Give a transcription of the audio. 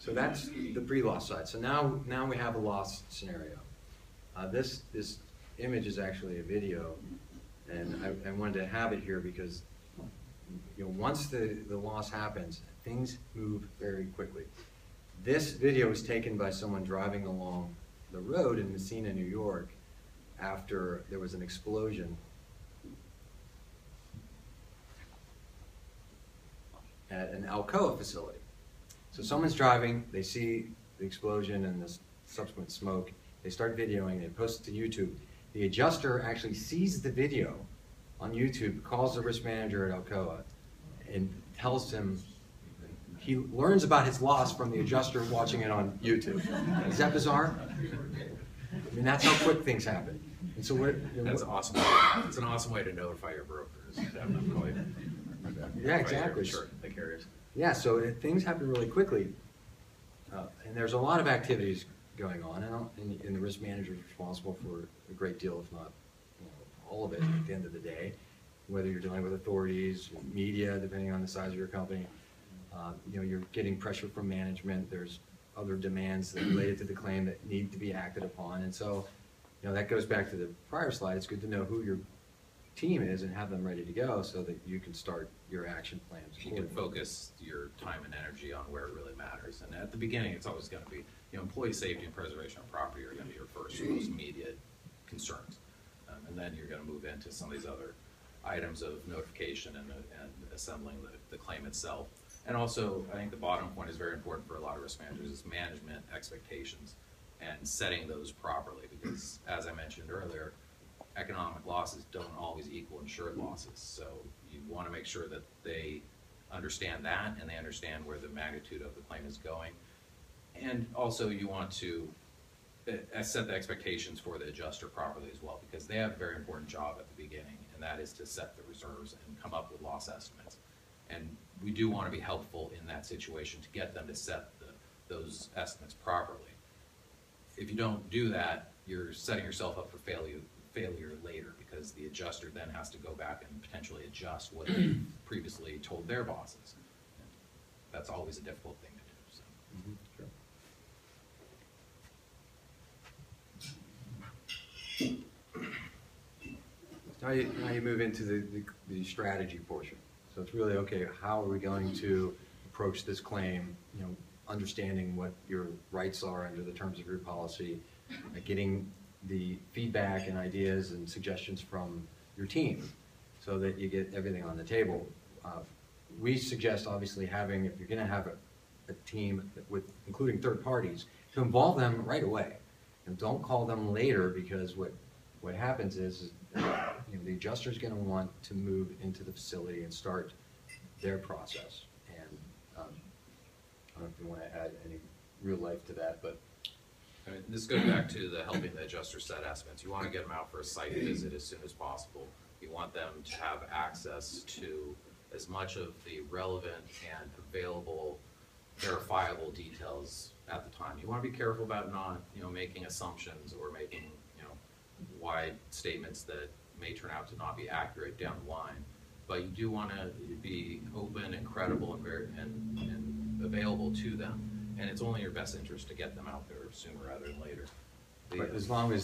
So that's the pre-loss side. So now we have a loss scenario. This image is actually a video, and I wanted to have it here because once the loss happens, things move very quickly. This video was taken by someone driving along the road in Messina, New York, after there was an explosion at an Alcoa facility. So someone's driving, they see the explosion and the subsequent smoke, they start videoing, they post it to YouTube. The adjuster actually sees the video on YouTube, calls the risk manager at Alcoa, and tells him, he learns about his loss from the adjuster watching it on YouTube. Is that bizarre? I mean, that's how quick things happen. And so that's awesome. It's an awesome way to notify your brokers. Yeah, exactly. Sure, the carriers. Yeah, so things happen really quickly, and there's a lot of activities going on, and the risk manager is responsible for a great deal, if not all of it, at the end of the day. Whether you're dealing with authorities, media, depending on the size of your company, you're getting pressure from management. There's other demands that are related to the claim that need to be acted upon, and so that goes back to the prior slide. It's good to know who your team is and have them ready to go so that you can start your action plans. You can focus your time and energy on where it really matters. And at the beginning, it's always going to be, employee safety and preservation of property are going to be your first, most immediate concerns. And then you're going to move into some of these other items of notification and assembling the claim itself. And also, I think the bottom point is very important for a lot of risk managers is management expectations and setting those properly, because as I mentioned earlier, economic losses don't always equal insured losses. So you want to make sure that they understand that and they understand where the magnitude of the claim is going. And also you want to set the expectations for the adjuster properly as well, because they have a very important job at the beginning, and that is to set the reserves and come up with loss estimates. And we do want to be helpful in that situation to get them to set those estimates properly. If you don't do that, you're setting yourself up for failure later, because the adjuster then has to go back and potentially adjust what they previously told their bosses. And that's always a difficult thing to do. Now you move into the strategy portion. So it's really, okay, how are we going to approach this claim, understanding what your rights are under the terms of your policy, getting the feedback and ideas and suggestions from your team so that you get everything on the table. We suggest, obviously, having, if you're going to have a team including third parties, to involve them right away. Don't call them later, because what happens is the adjuster is going to want to move into the facility and start their process. And I don't know if you want to add any real life to that, but I mean, this goes back to the helping the adjuster set estimates. You want to get them out for a site visit as soon as possible. You want them to have access to as much of the relevant and available verifiable details at the time. You want to be careful about not, making assumptions or making, wide statements that may turn out to not be accurate down the line. But you do want to be open and credible and available to them. And it's only in your best interest to get them out there sooner rather than later. as long as